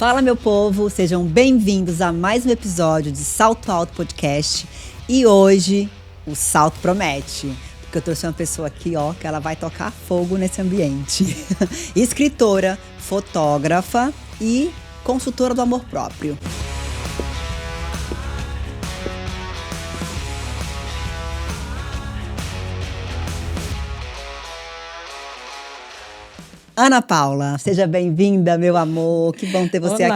Fala, meu povo, sejam bem-vindos a mais um episódio de Salto Alto Podcast. E hoje o salto promete, porque eu trouxe uma pessoa aqui, ó, que ela vai tocar fogo nesse ambiente. Escritora, fotógrafa e consultora do amor próprio. Ana Paula, seja bem-vinda, meu amor. Que bom ter você aqui.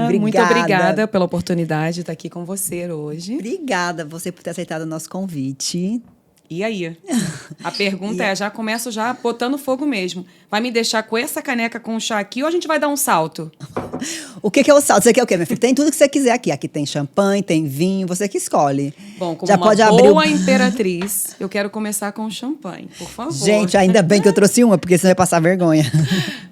Obrigada. Muito obrigada pela oportunidade de estar aqui com você hoje. Obrigada você por ter aceitado o nosso convite. E aí? A pergunta já começo já botando fogo mesmo. Vai me deixar com essa caneca com chá aqui ou a gente vai dar um salto? O que é o salto? Você quer o quê, minha filha? Tem tudo que você quiser aqui. Aqui tem champanhe, tem vinho, você que escolhe. Bom, como já uma pode boa imperatriz, eu quero começar com champanhe, por favor. Gente, ainda bem que eu trouxe uma, porque senão eu ia passar vergonha.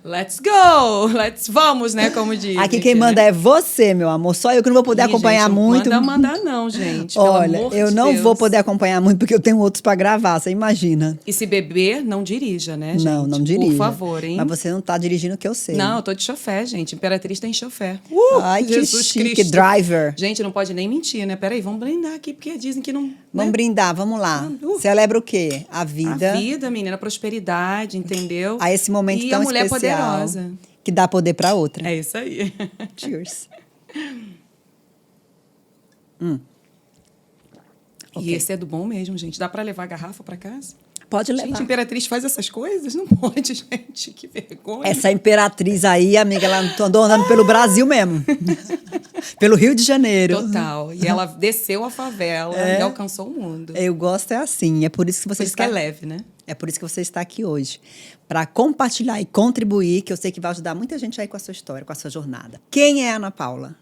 Let's go! Vamos, né, como diz. Aqui quem manda é você, meu amor. Só eu que não vou poder acompanhar gente, muito. Não manda não, gente. Olha, pelo amor eu de não Deus. vou poder acompanhar muito, porque eu tenho outros pra gravar, você imagina. E se beber, não dirija, né, gente? Não dirija. Por favor, hein? Mas você não tá dirigindo, que eu sei. Não, eu tô de chofé, gente. Imperatriz tem chofé. Ai, Jesus que chique, Cristo. driver. Gente, não pode nem mentir, né? Peraí, vamos brindar aqui, porque dizem que não... Vamos brindar, vamos lá. Celebra o quê? A vida. A vida, menina, a prosperidade, entendeu? A esse momento e tão a mulher especial. poderosa. Que dá poder pra outra. É isso aí. Cheers. E esse é do bom mesmo, gente. Dá pra levar a garrafa pra casa? Pode levar. Gente, Imperatriz faz essas coisas? Não pode, gente. Que vergonha. Essa imperatriz aí, amiga, ela andou andando pelo Brasil mesmo. Pelo Rio de Janeiro. Total. E ela desceu a favela e alcançou o mundo. Eu gosto assim. É por isso que você Por isso está... que é leve, né? É por isso que você está aqui hoje. Para compartilhar e contribuir, que eu sei que vai ajudar muita gente aí com a sua história, com a sua jornada. Quem é Ana Paula?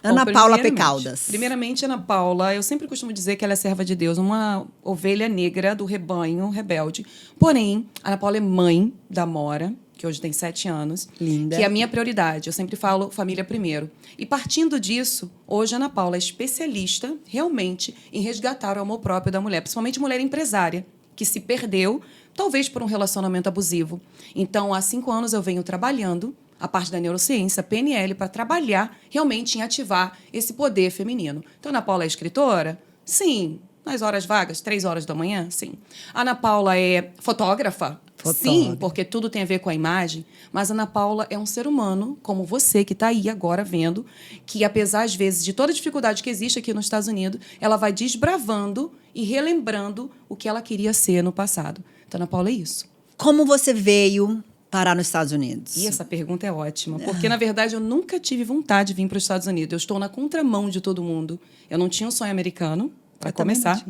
Ana Paula Pecaldas. Primeiramente, Ana Paula, eu sempre costumo dizer que ela é serva de Deus, uma ovelha negra do rebanho rebelde. Porém, Ana Paula é mãe da Mora, que hoje tem 7 anos. Linda. Que é a minha prioridade. Eu sempre falo família primeiro. E partindo disso, hoje a Ana Paula é especialista, realmente, em resgatar o amor próprio da mulher, principalmente mulher empresária, que se perdeu, talvez por um relacionamento abusivo. Então, há 5 anos eu venho trabalhando a parte da neurociência, PNL, para trabalhar realmente em ativar esse poder feminino. Então, Ana Paula é escritora? Sim. Nas horas vagas, 3 horas da manhã? Sim. Ana Paula é fotógrafa? Sim, porque tudo tem a ver com a imagem. Mas Ana Paula é um ser humano, como você, que está aí agora vendo, que apesar, às vezes, de toda a dificuldade que existe aqui nos Estados Unidos, ela vai desbravando e relembrando o que ela queria ser no passado. Então, Ana Paula é isso. Como você veio parar nos Estados Unidos? E essa pergunta é ótima, porque, na verdade, eu nunca tive vontade de vir para os Estados Unidos. Eu estou na contramão de todo mundo. Eu não tinha um sonho americano, para começar.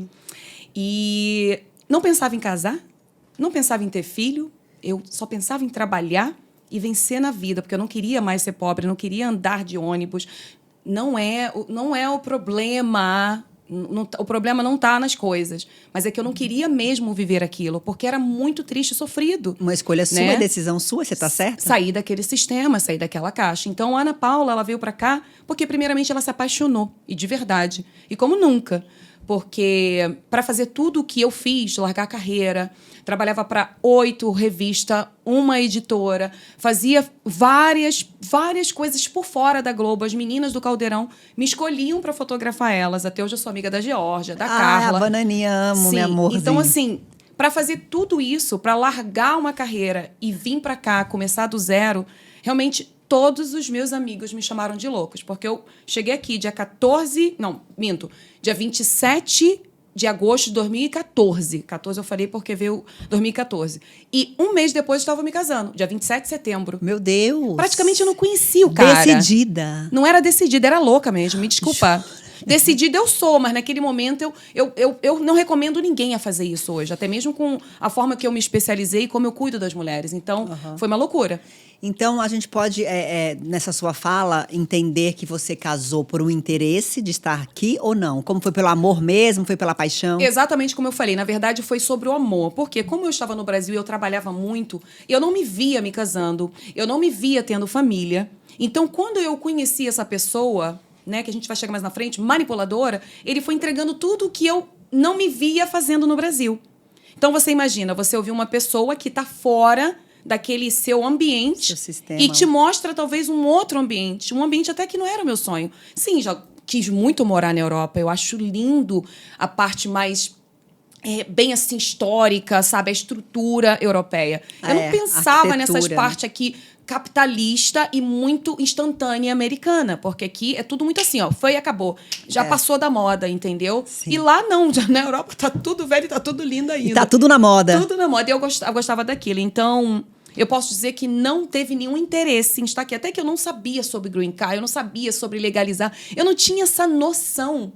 E não pensava em casar, não pensava em ter filho, eu só pensava em trabalhar e vencer na vida, porque eu não queria mais ser pobre, não queria andar de ônibus. Não é o problema... O problema não está nas coisas, mas é que eu não queria mesmo viver aquilo, porque era muito triste e sofrido. Uma escolha sua, né? Decisão sua, você está certa? Sair daquele sistema, sair daquela caixa. Então, a Ana Paula, ela veio para cá porque, primeiramente, ela se apaixonou, e de verdade. E como nunca. Porque, para fazer tudo o que eu fiz, largar a carreira, trabalhava para 8 revistas, uma editora, fazia várias coisas por fora da Globo. As meninas do Caldeirão me escolhiam para fotografar elas. Até hoje eu sou amiga da Geórgia, da Carla. A Bananinha, amo, meu amorzinho. Então, assim, para fazer tudo isso, para largar uma carreira e vir para cá, começar do zero, realmente... Todos os meus amigos me chamaram de loucos, porque eu cheguei aqui dia 27 de agosto de 2014. 14 eu falei porque veio 2014. E um mês depois eu estava me casando, dia 27 de setembro. Meu Deus! Praticamente eu não conhecia o cara. Decidida. Não era decidida, era louca mesmo, me desculpa. Decidida eu sou, mas naquele momento eu não recomendo ninguém a fazer isso hoje. Até mesmo com a forma que eu me especializei e como eu cuido das mulheres. Então, foi uma loucura. Então, a gente pode, nessa sua fala, entender que você casou por um interesse de estar aqui ou não? Como foi pelo amor mesmo? Foi pela paixão? Exatamente como eu falei. Na verdade, foi sobre o amor. Porque como eu estava no Brasil e eu trabalhava muito, eu não me via me casando, eu não me via tendo família. Então, quando eu conheci essa pessoa... Né, que a gente vai chegar mais na frente, manipuladora, ele foi entregando tudo o que eu não me via fazendo no Brasil. Então, você imagina, você ouvir uma pessoa que está fora daquele seu ambiente Seu sistema. e te mostra talvez um outro ambiente, um ambiente até que não era o meu sonho. Sim, já quis muito morar na Europa, eu acho lindo a parte mais bem assim histórica, sabe, a estrutura europeia. Eu não pensava nessas partes aqui capitalista e muito instantânea americana, porque aqui é tudo muito assim, ó, foi e acabou. Já passou da moda, entendeu? Sim. E lá não, já na Europa tá tudo velho e tá tudo lindo ainda. E tá tudo na moda. Tudo na moda, e eu gostava daquilo. Então, eu posso dizer que não teve nenhum interesse em estar aqui. Até que eu não sabia sobre Green Card, eu não sabia sobre legalizar. Eu não tinha essa noção,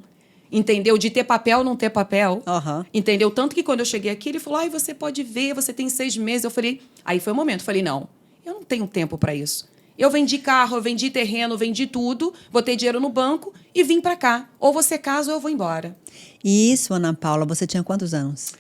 entendeu? De ter papel ou não ter papel. Uhum. Entendeu? Tanto que quando eu cheguei aqui, ele falou, ai, você pode ver, você tem 6 meses. Eu falei, aí foi o momento, eu falei, não, eu não tenho tempo para isso. Eu vendi carro, eu vendi terreno, vendi tudo, botei dinheiro no banco e vim para cá. Ou você casa ou eu vou embora. E isso, Ana Paula, você tinha quantos anos?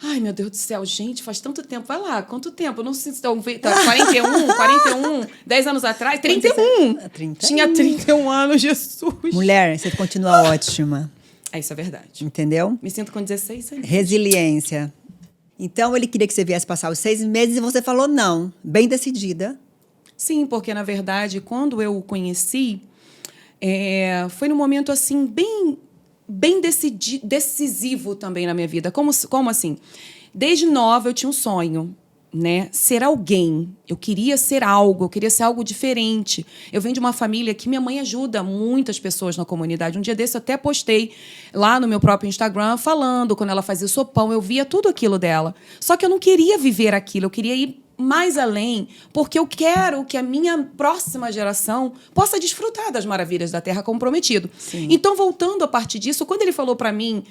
Ai, meu Deus do céu, gente, faz tanto tempo. Vai lá, quanto tempo? Não sei se estão... 41, 10 anos atrás, 31. 31. Tinha 31 anos, Jesus. Mulher, você continua ótima. Isso é verdade. Entendeu? Me sinto com 16 anos. Resiliência. Então, ele queria que você viesse passar os 6 meses e você falou não. Bem decidida. Sim, porque, na verdade, quando eu o conheci, foi num momento, assim, bem decisivo também na minha vida. Como assim? Desde nova eu tinha um sonho, né? Ser alguém. Eu queria ser algo diferente. Eu venho de uma família que minha mãe ajuda muitas pessoas na comunidade. Um dia desse eu até postei lá no meu próprio Instagram falando, quando ela fazia sopão, eu via tudo aquilo dela. Só que eu não queria viver aquilo, eu queria ir mais além, porque eu quero que a minha próxima geração possa desfrutar das maravilhas da Terra como prometido. Sim. Então, voltando a partir disso, quando ele falou para mim,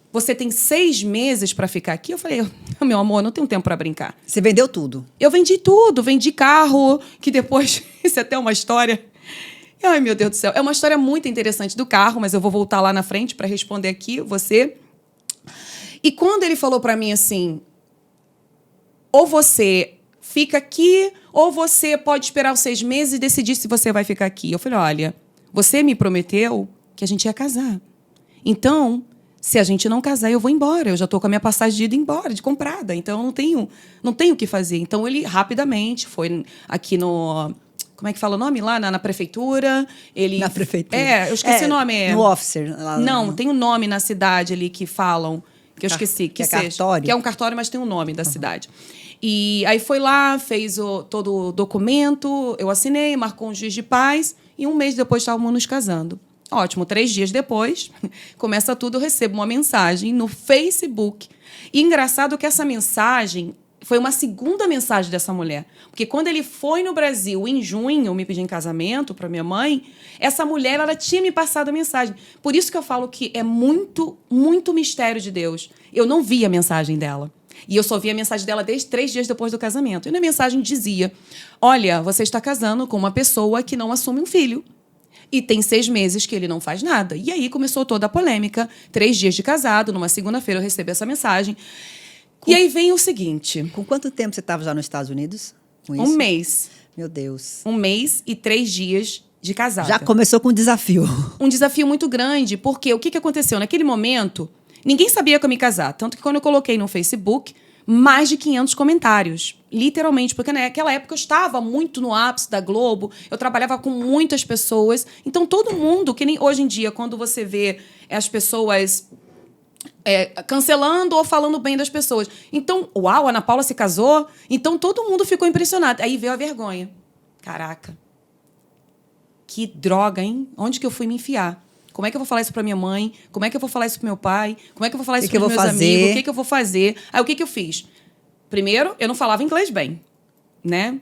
você tem 6 meses para ficar aqui, eu falei, meu amor, não tenho tempo para brincar. Você vendeu tudo. Eu vendi tudo, vendi carro, que depois, isso é até uma história... Ai, meu Deus do céu, é uma história muito interessante do carro, mas eu vou voltar lá na frente para responder aqui, você. E quando ele falou para mim assim, ou você fica aqui, ou você pode esperar os 6 meses e decidir se você vai ficar aqui. Eu falei, olha, você me prometeu que a gente ia casar. Então, se a gente não casar, eu vou embora. Eu já estou com a minha passagem de ida embora, de comprada. Então, eu não tenho o que fazer. Então, ele rapidamente foi aqui no... Como é que fala o nome? Lá na prefeitura. Na prefeitura. Eu esqueci o nome. No officer. Lá, não, tem um nome na cidade ali que falam... Que eu esqueci. Que é cartório? Que é um cartório, mas tem um nome da cidade. E aí foi lá, fez todo o documento, eu assinei, marcou um juiz de paz, e 1 mês depois estávamos nos casando. Ótimo, 3 dias depois, começa tudo, eu recebo uma mensagem no Facebook. E engraçado que essa mensagem foi uma segunda mensagem dessa mulher. Porque quando ele foi no Brasil, em junho, me pedir em casamento para minha mãe, essa mulher, ela tinha me passado a mensagem. Por isso que eu falo que é muito, muito mistério de Deus. Eu não vi a mensagem dela. E eu só vi a mensagem dela desde 3 dias depois do casamento. E na mensagem dizia, olha, você está casando com uma pessoa que não assume um filho. E tem 6 meses que ele não faz nada. E aí começou toda a polêmica. 3 dias de casado, numa segunda-feira eu recebi essa mensagem. E aí vem o seguinte. Com quanto tempo você estava já nos Estados Unidos? Com isso? 1 mês. Meu Deus. 1 mês e 3 dias de casada. Já começou com um desafio. Um desafio muito grande, porque o que aconteceu? Naquele momento, ninguém sabia que eu ia me casar. Tanto que quando eu coloquei no Facebook, mais de 500 comentários. Literalmente, porque naquela época eu estava muito no ápice da Globo, eu trabalhava com muitas pessoas. Então, todo mundo, que nem hoje em dia, quando você vê as pessoas cancelando ou falando bem das pessoas. Então, uau, a Ana Paula se casou? Então, todo mundo ficou impressionado. Aí veio a vergonha. Caraca. Que droga, hein? Onde que eu fui me enfiar? Como é que eu vou falar isso pra minha mãe? Como é que eu vou falar isso pro meu pai? Como é que eu vou falar isso pros meus amigos? O que eu vou fazer? Aí, o que eu fiz? Primeiro, eu não falava inglês bem, né?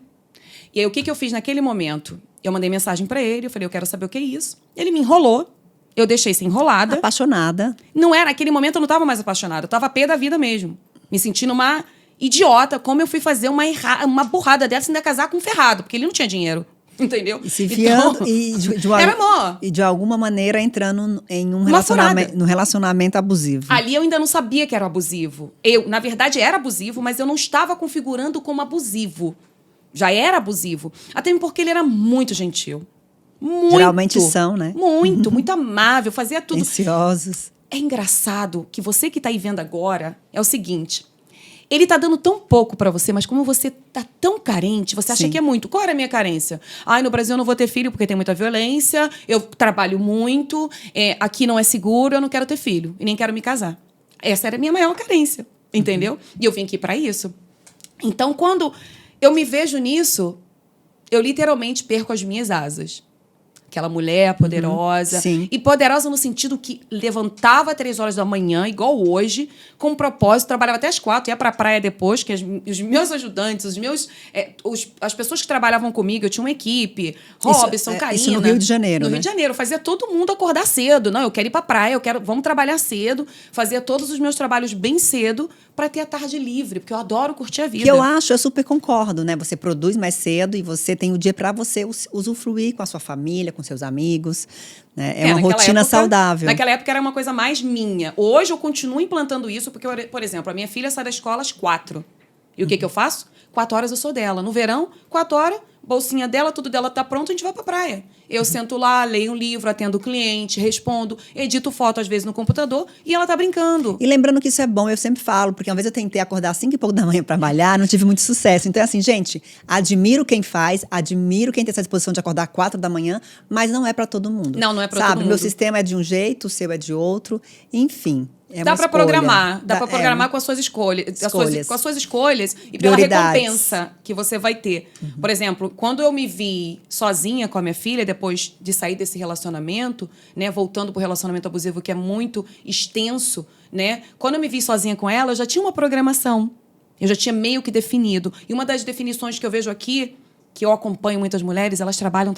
E aí, o que eu fiz naquele momento? Eu mandei mensagem pra ele, eu falei, eu quero saber o que é isso. Ele me enrolou, eu deixei ser enrolada. Apaixonada. Não era, naquele momento eu não estava mais apaixonada, eu estava pé da vida mesmo. Me sentindo uma idiota, como eu fui fazer uma burrada dessa e ainda casar com um ferrado, porque ele não tinha dinheiro. Entendeu? E se enfiando então, era amor. E de alguma maneira entrando em um relacionamento abusivo. Ali eu ainda não sabia que era abusivo. Eu, na verdade, era abusivo, mas eu não estava configurando como abusivo. Já era abusivo. Até porque ele era muito gentil. Muito. Geralmente são, né? Muito amável, fazia tudo. Ansiosos. É engraçado que você que está aí vendo agora é o seguinte. Ele tá dando tão pouco para você, mas como você tá tão carente, você acha Sim. que é muito. Qual era a minha carência? No Brasil eu não vou ter filho porque tem muita violência, eu trabalho muito, aqui não é seguro, eu não quero ter filho e nem quero me casar. Essa era a minha maior carência, entendeu? E eu vim aqui para isso. Então, quando eu me vejo nisso, eu literalmente perco as minhas asas. Aquela mulher poderosa. Sim. E poderosa no sentido que levantava às 3 horas da manhã, igual hoje, com um propósito, trabalhava até às 4, ia pra praia depois, que os meus ajudantes, as pessoas que trabalhavam comigo, eu tinha uma equipe, Robson, Karina. Isso no Rio de Janeiro, No né? Rio de Janeiro. Fazia todo mundo acordar cedo. Não, eu quero ir pra praia, vamos trabalhar cedo. Fazia todos os meus trabalhos bem cedo para ter a tarde livre, porque eu adoro curtir a vida. Que eu super concordo, né? Você produz mais cedo e você tem o dia para você usufruir com a sua família, com seus amigos. Né? É uma rotina saudável. Naquela época era uma coisa mais minha. Hoje eu continuo implantando isso, porque, por exemplo, a minha filha sai da escola às 4. E o que eu faço? 4 horas eu sou dela. No verão, 4 horas, bolsinha dela, tudo dela tá pronto, a gente vai pra praia. Eu sento lá, leio um livro, atendo o cliente, respondo, edito foto às vezes no computador e ela tá brincando. E lembrando que isso é bom, eu sempre falo, porque uma vez eu tentei acordar às 5 e pouco da manhã para trabalhar, não tive muito sucesso. Então, assim, gente, admiro quem faz, admiro quem tem essa disposição de acordar 4 da manhã, mas não é para todo mundo. Não é para todo mundo. Meu sistema é de um jeito, o seu é de outro, enfim. Dá para programar, dá para programar com as suas escolhas, com as suas escolhas e pela recompensa que você vai ter. Por exemplo, quando eu me vi sozinha com a minha filha, depois de sair desse relacionamento, né, voltando para o relacionamento abusivo que é muito extenso, né? Quando eu me vi sozinha com ela, eu já tinha uma programação. Eu já tinha meio que definido. E uma das definições que eu vejo aqui, que eu acompanho muitas mulheres, elas trabalham,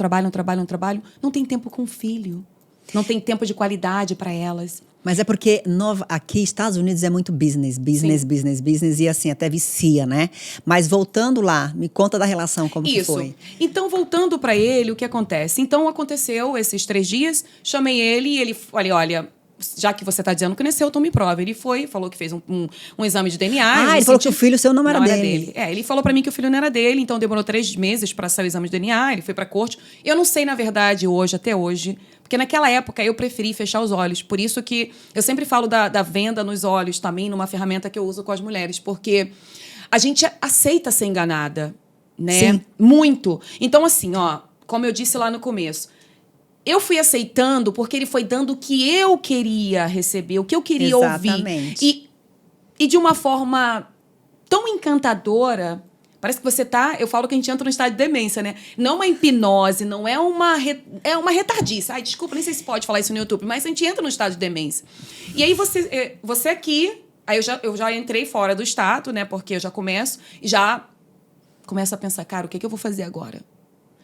não tem tempo com o filho. Não tem tempo de qualidade para elas. Mas é porque aqui, Estados Unidos, é muito business, e assim, até vicia, né? Mas voltando lá, me conta da relação, como que foi. Então, voltando para ele, o que acontece? Então, aconteceu esses 3 dias, chamei ele e ele falei, olha, já que você está dizendo que nasceu, então me prova. Ele falou que fez um exame de DNA. Ele falou que o filho seu não era dele. Ele falou para mim que o filho não era dele, então demorou 3 meses para sair o exame de DNA, ele foi para a corte. Eu não sei, na verdade, até hoje, porque naquela época eu preferi fechar os olhos. Por isso que eu sempre falo da venda nos olhos também, numa ferramenta que eu uso com as mulheres, porque a gente aceita ser enganada, né? Sim. Muito. Então, assim, como eu disse lá no começo, eu fui aceitando porque ele foi dando o que eu queria receber, o que eu queria ouvir. E de uma forma tão encantadora. Parece que você tá... Eu falo que a gente entra no estado de demência, né? Não uma hipnose, não é uma... É uma retardice. Desculpa, nem sei se pode falar isso no YouTube, mas a gente entra no estado de demência. E aí você aqui... Aí eu já entrei fora do estado, né? Porque eu já começo a pensar, cara, o que eu vou fazer agora?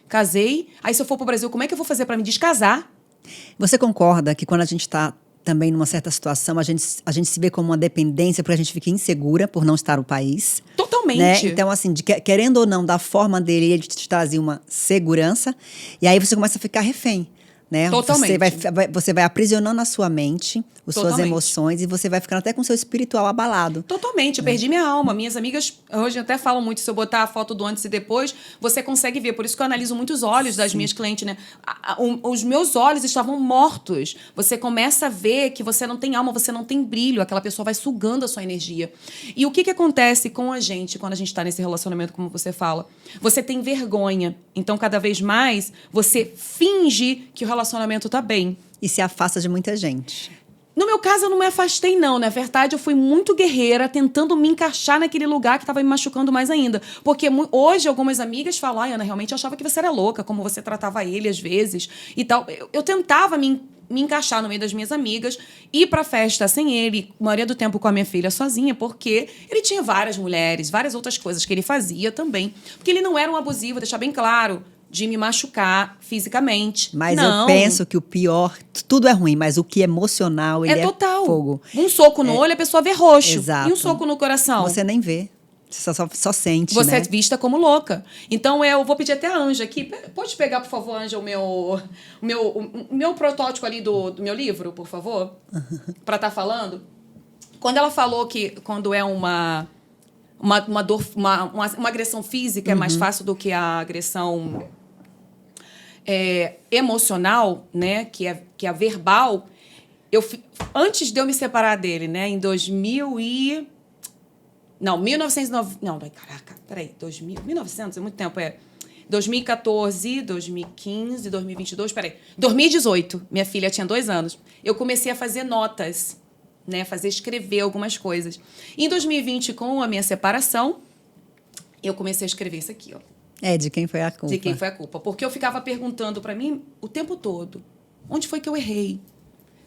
Casei, aí se eu for pro Brasil, como é que eu vou fazer para me descasar? Você concorda que quando a gente está também numa certa situação, a gente se vê como uma dependência porque a gente fica insegura por não estar no país? Totalmente. Né? Então, assim, querendo ou não, da forma dele, ele te trazia uma segurança e aí você começa a ficar refém. Né? Totalmente. Você vai aprisionando a sua mente, as suas emoções, e você vai ficando até com o seu espiritual abalado. Totalmente. Eu perdi minha alma. Minhas amigas hoje até falam muito, se eu botar a foto do antes e depois, você consegue ver. Por isso que eu analiso muito os olhos das minhas clientes, né? Os meus olhos estavam mortos. Você começa a ver que você não tem alma, você não tem brilho. Aquela pessoa vai sugando a sua energia. E o que acontece com a gente quando a gente está nesse relacionamento, como você fala? Você tem vergonha. Então, cada vez mais, você finge que o relacionamento tá bem. E se afasta de muita gente. No meu caso, eu não me afastei, não. Na verdade, eu fui muito guerreira, tentando me encaixar naquele lugar que estava me machucando mais ainda. Porque hoje, algumas amigas falam, Ana, realmente eu achava que você era louca, como você tratava ele às vezes e tal. Eu tentava me encaixar no meio das minhas amigas, ir pra festa sem ele, a maioria do tempo com a minha filha sozinha, porque ele tinha várias mulheres, várias outras coisas que ele fazia também. Porque ele não era um abusivo, deixar bem claro, de me machucar fisicamente. Mas eu penso que o pior, tudo é ruim, mas o que é emocional, ele é total. Fogo. Um soco no olho, a pessoa vê roxo. Exato. E um soco no coração? Você nem vê. Você só sente, Você né? é vista como louca. Então, eu vou pedir até a Anja aqui. Pode pegar, por favor, Anja, o meu protótipo ali do meu livro, por favor? Para estar falando. Quando ela falou que quando é uma dor, uma agressão física é mais fácil do que a agressão emocional, né? Que é verbal. Antes de eu me separar dele, né? Em 2000 Não, 1990... Não, caraca, peraí. 1900, é muito tempo, 2014, 2015, 2022, peraí. 2018, minha filha tinha 2 anos. Eu comecei a fazer notas, né? Escrever algumas coisas. Em 2020, com a minha separação, eu comecei a escrever isso aqui, ó. De quem foi a culpa. De quem foi a culpa. Porque eu ficava perguntando pra mim o tempo todo, onde foi que eu errei?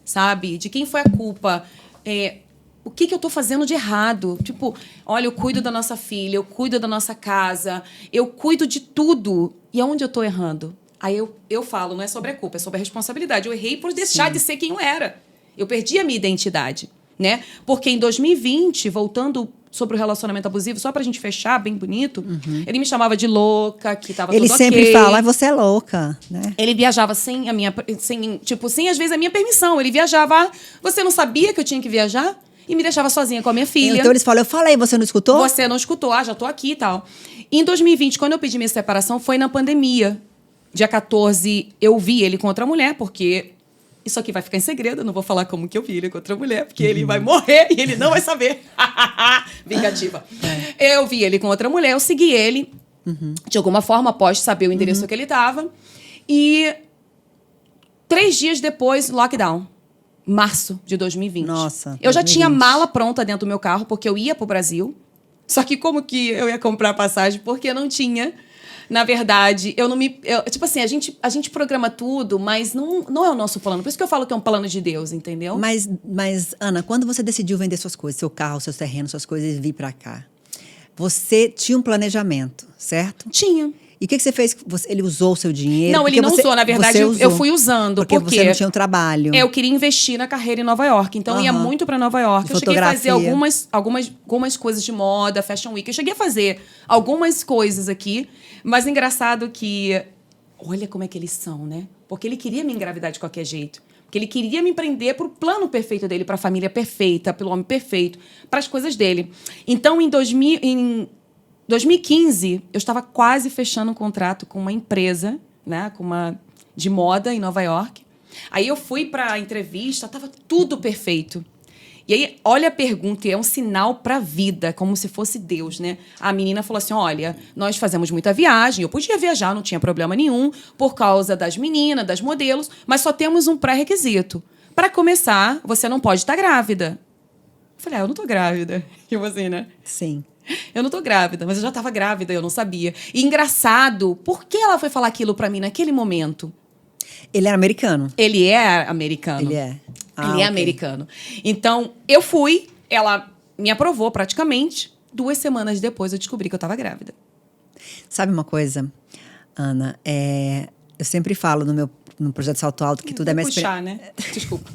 Sabe? De quem foi a culpa? O que eu tô fazendo de errado? Tipo, olha, eu cuido da nossa filha, eu cuido da nossa casa, eu cuido de tudo. E aonde eu tô errando? Aí eu falo, não é sobre a culpa, é sobre a responsabilidade. Eu errei por deixar de ser quem eu era. Eu perdi a minha identidade, né? Porque em 2020, voltando sobre o relacionamento abusivo, só pra gente fechar, bem bonito, ele me chamava de louca, que tava tudo ok. Ele sempre fala, você é louca, né? Ele viajava sem às vezes a minha permissão. Ele viajava, você não sabia que eu tinha que viajar? E me deixava sozinha com a minha filha. Então eles falam, eu falei, você não escutou? Você não escutou, já tô aqui e tal. Em 2020, quando eu pedi minha separação, foi na pandemia. Dia 14, eu vi ele com outra mulher, porque isso aqui vai ficar em segredo, eu não vou falar como que eu vi ele com outra mulher, porque ele vai morrer e ele não vai saber. Vingativa. Eu vi ele com outra mulher, eu segui ele, de alguma forma, após saber o endereço que ele estava. E 3 dias depois, lockdown. Março de 2020. Nossa. Eu já tinha mala pronta dentro do meu carro, porque eu ia pro Brasil. Só que como que eu ia comprar passagem? Porque eu não tinha. Na verdade, tipo assim, a gente programa tudo, mas não é o nosso plano. Por isso que eu falo que é um plano de Deus, entendeu? Mas, Ana, quando você decidiu vender suas coisas, seu carro, seus terrenos, suas coisas e vir pra cá, você tinha um planejamento, certo? Tinha. E o que você fez? Ele usou o seu dinheiro? Não, ele não usou. Na verdade, eu fui usando. Porque você não tinha um trabalho. Eu queria investir na carreira em Nova York. Então, eu ia muito pra Nova York. Eu cheguei a fazer algumas coisas de moda, Fashion Week. Eu cheguei a fazer algumas coisas aqui. Mas engraçado que... Olha como é que eles são, né? Porque ele queria me engravidar de qualquer jeito. Porque ele queria me prender pro plano perfeito dele, pra família perfeita, pelo homem perfeito, pras coisas dele. Então, em 2015, eu estava quase fechando um contrato com uma empresa, né, de moda em Nova York. Aí eu fui para a entrevista, estava tudo perfeito. E aí, olha a pergunta, e é um sinal para a vida, como se fosse Deus, né? A menina falou assim, olha, nós fazemos muita viagem, eu podia viajar, não tinha problema nenhum, por causa das meninas, das modelos, mas só temos um pré-requisito. Para começar, você não pode estar grávida. Eu falei, eu não estou grávida. Tipo assim, né? Sim. Eu não tô grávida, mas eu já estava grávida, eu não sabia. E engraçado, por que ela foi falar aquilo pra mim naquele momento? Ele era americano? Ele é americano. Ele é? Ele é americano. Então, eu fui, ela me aprovou praticamente. 2 semanas depois, eu descobri que eu estava grávida. Sabe uma coisa, Ana? Eu sempre falo no projeto Salto Alto que tudo é mais... puxar, né? Desculpa.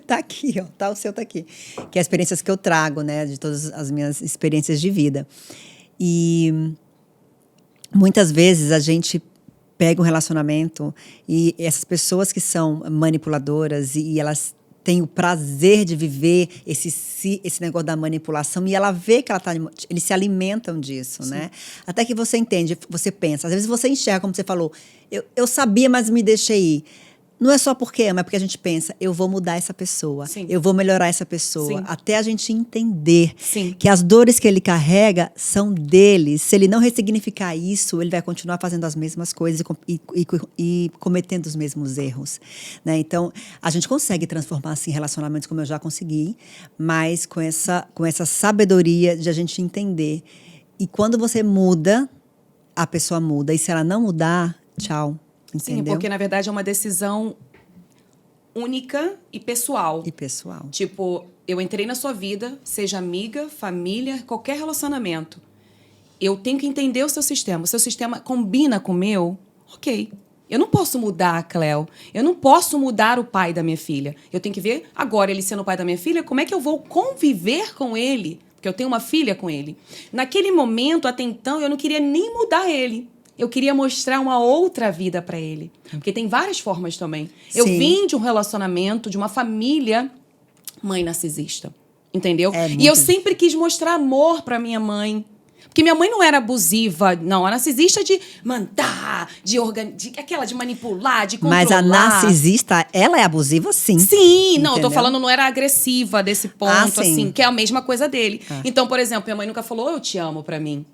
Tá aqui, ó. Tá, o seu tá aqui. Que é as experiências que eu trago, né? De todas as minhas experiências de vida. E muitas vezes a gente pega um relacionamento e essas pessoas que são manipuladoras e elas têm o prazer de viver esse negócio da manipulação e ela vê que eles se alimentam disso, né? Até que você entende, você pensa. Às vezes você enxerga, como você falou, eu sabia, mas me deixei ir. Não é só porque ama, é porque a gente pensa, eu vou mudar essa pessoa, eu vou melhorar essa pessoa. Sim. Até a gente entender que as dores que ele carrega são dele. Se ele não ressignificar isso, ele vai continuar fazendo as mesmas coisas e cometendo os mesmos erros, né? Então, a gente consegue transformar assim, relacionamentos como eu já consegui, mas com essa sabedoria de a gente entender. E quando você muda, a pessoa muda. E se ela não mudar, tchau. Entendeu? Sim, porque, na verdade, é uma decisão única e pessoal. E pessoal. Tipo, eu entrei na sua vida, seja amiga, família, qualquer relacionamento. Eu tenho que entender o seu sistema. O seu sistema combina com o meu? Ok. Eu não posso mudar a Cleo. Eu não posso mudar o pai da minha filha. Eu tenho que ver, agora, ele sendo o pai da minha filha, como é que eu vou conviver com ele? Porque eu tenho uma filha com ele. Naquele momento, até então, eu não queria nem mudar ele. Eu queria mostrar uma outra vida para ele. Porque tem várias formas também. Sim. Eu vim de um relacionamento, de uma família mãe narcisista. Entendeu? E eu sempre quis mostrar amor para minha mãe. Porque minha mãe não era abusiva, não. A narcisista de mandar, de manipular, de controlar. Mas a narcisista, ela é abusiva, sim. Sim, não, eu tô Entendeu? falando, não era agressiva desse ponto, sim. assim, que é a mesma coisa dele. Então, por exemplo, minha mãe nunca falou, eu te amo pra mim.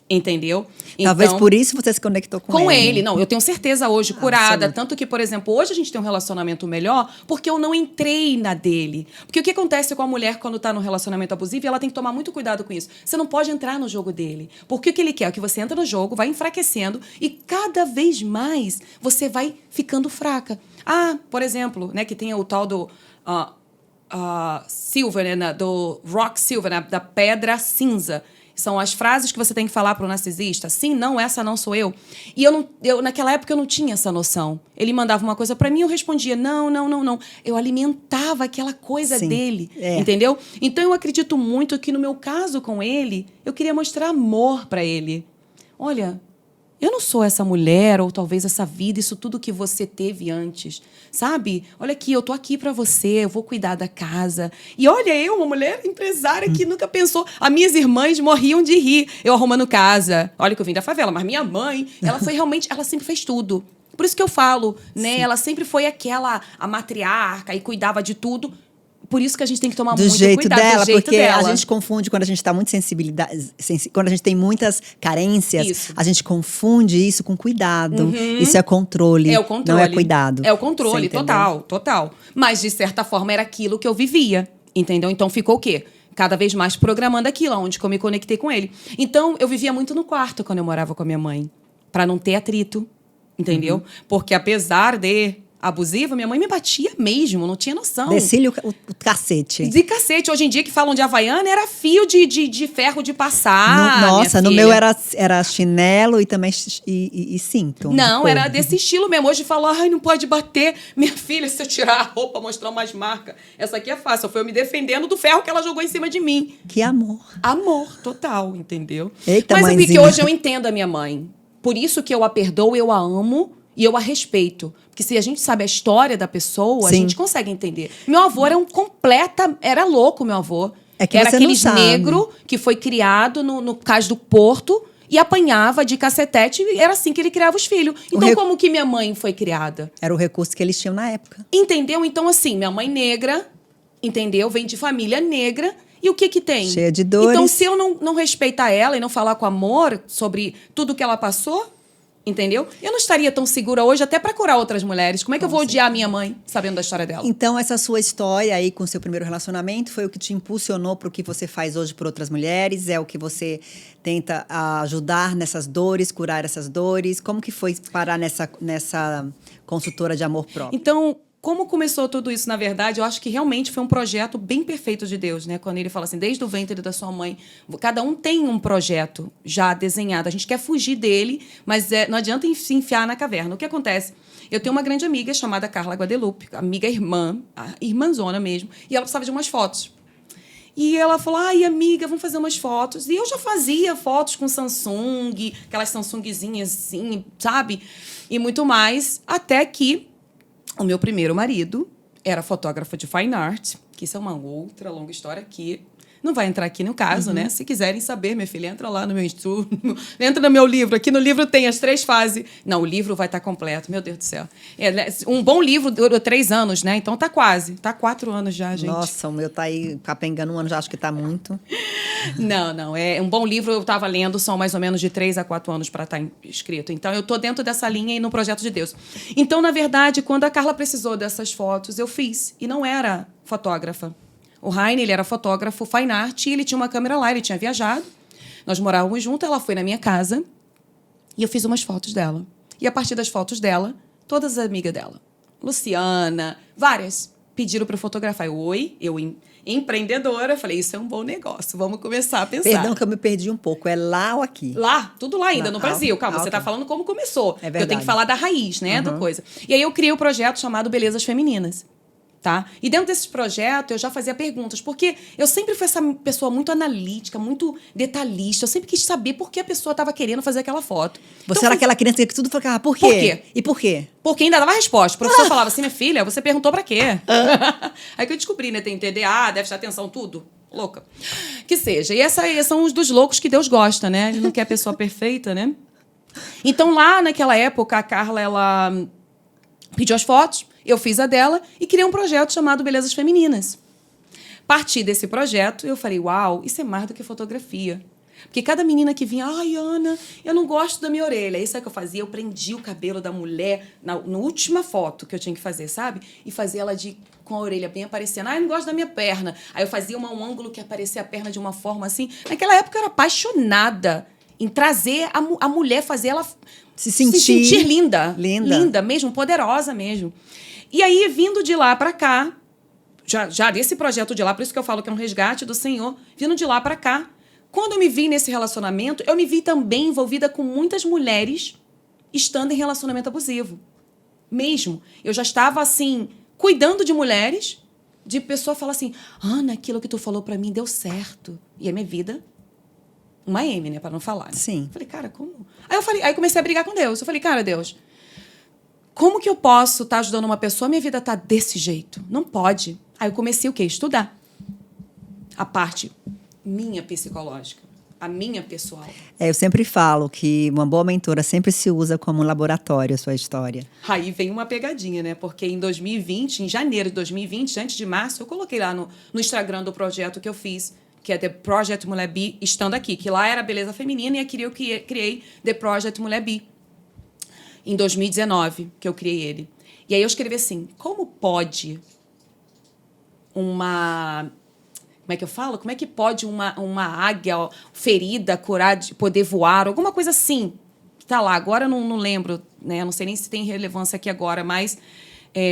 Entendeu? Talvez Então, por isso você se conectou com ele. Não, eu tenho certeza hoje, curada. Absoluto. Tanto que, por exemplo, hoje a gente tem um relacionamento melhor porque eu não entrei na dele. Porque o que acontece com a mulher quando tá num relacionamento abusivo, ela tem que tomar muito cuidado com isso. Você não pode entrar no jogo dele. Porque o que ele quer é que você entra no jogo, vai enfraquecendo e cada vez mais você vai ficando fraca. Por exemplo, né, que tem o tal do silver, né, do rock silver, né, da pedra cinza. São as frases que você tem que falar para o narcisista. Sim, não, essa não sou eu. E eu naquela época eu não tinha essa noção. Ele mandava uma coisa para mim, eu respondia não. Eu alimentava aquela coisa dele, entendeu? Então eu acredito muito que no meu caso com ele, eu queria mostrar amor para ele. Olha, eu não sou essa mulher ou talvez essa vida, isso tudo que você teve antes, sabe? Olha aqui, eu tô aqui pra você, eu vou cuidar da casa. E olha, eu, uma mulher empresária que nunca pensou... As minhas irmãs morriam de rir, eu arrumando casa. Olha que eu vim da favela, mas minha mãe, ela foi realmente... Ela sempre fez tudo. Por isso que eu falo, né? Sim. Ela sempre foi a matriarca e cuidava de tudo. Por isso que a gente tem que tomar muito cuidado dela, do jeito porque dela. A gente confunde quando a gente está muito quando a gente tem muitas carências, isso. A gente confunde isso com cuidado. Isso é controle, é o controle, não é cuidado. É o controle, total. Mas, de certa forma, era aquilo que eu vivia, entendeu? Então, ficou o quê? Cada vez mais programando aquilo, onde eu me conectei com ele. Então, eu vivia muito no quarto quando eu morava com a minha mãe, para não ter atrito, entendeu? Porque, apesar de... abusiva, minha mãe me batia mesmo, não tinha noção. Descia o cacete. De cacete. Hoje em dia, que falam de Havaiana, era fio de ferro de passar. Nossa, no meu era chinelo e também e cinto. Não, era desse estilo mesmo. Hoje falou, não pode bater. Minha filha, se eu tirar a roupa, mostrar umas marcas. Essa aqui é fácil. Foi eu me defendendo do ferro que ela jogou em cima de mim. Que amor. Amor, total, entendeu? Eita, mas mãezinha. É porque hoje eu entendo a minha mãe. Por isso que eu a perdoo, eu a amo. E eu a respeito. Porque se a gente sabe a história da pessoa, Sim. a gente consegue entender. Meu avô era louco, meu avô. É que era você aquele não sabe. negro que foi criado no cais do Porto e apanhava de cacetete. E era assim que ele criava os filhos. Então, como que minha mãe foi criada? Era o recurso que eles tinham na época. Entendeu? Então, assim, minha mãe negra, entendeu? Vem de família negra. E o que tem? Cheia de dores. Então, se eu não respeitar ela e não falar com amor sobre tudo que ela passou... Entendeu? Eu não estaria tão segura hoje até para curar outras mulheres. Como é que eu vou odiar a minha mãe sabendo da história dela? Então, essa sua história aí com o seu primeiro relacionamento foi o que te impulsionou para o que você faz hoje por outras mulheres? É o que você tenta ajudar nessas dores, curar essas dores? Como que foi parar nessa consultora de amor próprio? Então, como começou tudo isso, na verdade, eu acho que realmente foi um projeto bem perfeito de Deus, né? Quando ele fala assim, desde o ventre da sua mãe, cada um tem um projeto já desenhado. A gente quer fugir dele, mas não adianta se enfiar na caverna. O que acontece? Eu tenho uma grande amiga chamada Carla Guadalupe, amiga irmã, a irmãzona mesmo, e ela precisava de umas fotos. E ela falou, amiga, vamos fazer umas fotos. E eu já fazia fotos com Samsung, aquelas Samsungzinhas assim, sabe? E muito mais, até que o meu primeiro marido era fotógrafo de fine art, que isso é uma outra longa história que não vai entrar aqui no caso, né? Se quiserem saber, minha filha, entra lá no meu estudo, entra no meu livro. Aqui no livro tem as 3 fases. Não, o livro vai estar completo, meu Deus do céu. Um bom livro durou 3 anos, né? Então tá quase, tá 4 anos já, gente. Nossa, o meu tá aí capengando 1 ano, já acho que tá muito. Não. É um bom livro, eu estava lendo, são mais ou menos de 3 a 4 anos para estar escrito. Então, eu estou dentro dessa linha e no projeto de Deus. Então, na verdade, quando a Carla precisou dessas fotos, eu fiz. E não era fotógrafa. O Heine, ele era fotógrafo fine art e ele tinha uma câmera lá, ele tinha viajado. Nós morávamos juntos, ela foi na minha casa e eu fiz umas fotos dela. E a partir das fotos dela, todas as amigas dela, Luciana, várias, pediram para fotografar. Eu empreendedora, falei, isso é um bom negócio, vamos começar a pensar. Perdão que eu me perdi um pouco, é lá ou aqui? Lá, tudo lá ainda, no Brasil. Calma, você está falando como começou. É verdade. Eu tenho que falar da raiz, né, da coisa. E aí eu criei um projeto chamado Belezas Femininas. Tá? E dentro desse projeto eu já fazia perguntas, porque eu sempre fui essa pessoa muito analítica, muito detalhista. Eu sempre quis saber por que a pessoa estava querendo fazer aquela foto. Você era aquela criança que tudo falava, por quê? Por quê? E por quê? Porque ainda dava resposta. O professor falava assim, minha filha, você perguntou pra quê? Aí que eu descobri, né? Tem TDA, déficit de atenção, tudo. louca. Que seja. E esses são os dos loucos que Deus gosta, né? Ele não quer a pessoa perfeita, né? Então, lá naquela época, a Carla, ela pediu as fotos, eu fiz a dela e criei um projeto chamado Belezas Femininas. Parti desse projeto, eu falei, uau, isso é mais do que fotografia. Porque cada menina que vinha, ai, Ana, eu não gosto da minha orelha. Isso é o que eu fazia, eu prendia o cabelo da mulher na última foto que eu tinha que fazer, sabe? E fazia ela com a orelha bem aparecendo. Ai, eu não gosto da minha perna. Aí eu fazia um ângulo que aparecia a perna de uma forma assim. Naquela época eu era apaixonada em trazer a mulher, fazer ela se sentir linda. Linda mesmo, poderosa mesmo. E aí, vindo de lá pra cá, já desse projeto de lá, por isso que eu falo que é um resgate do Senhor, vindo de lá pra cá, quando eu me vi nesse relacionamento, eu me vi também envolvida com muitas mulheres estando em relacionamento abusivo. Mesmo. Eu já estava, assim, cuidando de mulheres, de pessoa falar assim, Ana, aquilo que tu falou pra mim deu certo. E a minha vida, uma M, né, pra não falar. Né? Sim. Falei, cara, como? Aí comecei a brigar com Deus. Eu falei, cara, Deus, como que eu posso estar ajudando uma pessoa, minha vida tá desse jeito? Não pode. Aí eu comecei o quê? Estudar. A parte minha psicológica, a minha pessoal. Eu sempre falo que uma boa mentora sempre se usa como um laboratório a sua história. Aí vem uma pegadinha, né? Porque em 2020, em janeiro de 2020, antes de março, eu coloquei lá no Instagram do projeto que eu fiz, que é The Project Mulher Bi, estando aqui, que lá era beleza feminina e aqui eu criei The Project Mulher Bi. Em 2019, que eu criei ele. E aí eu escrevi assim, como pode uma... Como é que eu falo? Como é que pode uma águia ferida curar, poder voar? Alguma coisa assim. Tá lá, agora eu não lembro, né? Não sei nem se tem relevância aqui agora, mas